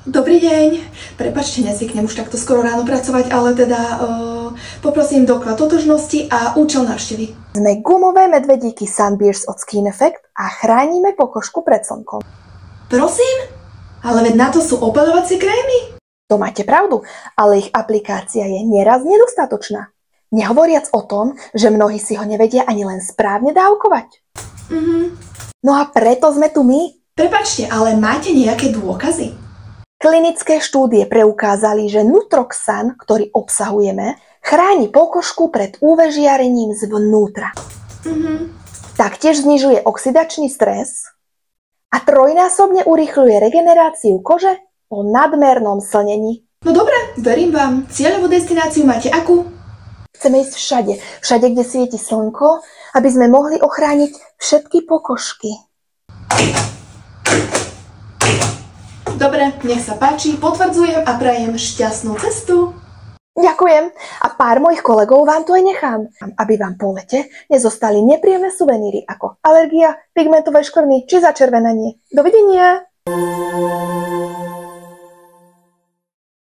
Dobrý deň. Prepáčte, nezvyknem už takto skoro ráno pracovať, ale teda poprosím doklad totožnosti a účel návštevy. Sme gumové medvedíky Sunburst od Skin Effect a chránime pokožku pred slnkom. Prosím? Ale veď na to sú opaľovacie krémy. To máte pravdu, ale ich aplikácia je neraz nedostatočná. Nehovoriac o tom, že mnohí si ho nevedia ani len správne dávkovať. No a preto sme tu my. Prepáčte, ale máte nejaké dôkazy? Klinické štúdie preukázali, že Nutroxan, ktorý obsahujeme, chráni pokožku pred UV žiarením zvnútra. Taktiež znižuje oxidačný stres a trojnásobne urýchľuje regeneráciu kože po nadmernom slnení. No dobre, verím vám. Cieľovú destináciu máte akú? Chceme ísť všade, kde svieti slnko, aby sme mohli ochrániť všetky pokožky. Dobre, nech sa páči, potvrdzujem a prajem šťastnú cestu. Ďakujem a pár mojich kolegov vám tu aj nechám, aby vám po lete nezostali nepríjemné suveníry ako alergia, pigmentové škvrny či začervenanie. Dovidenia!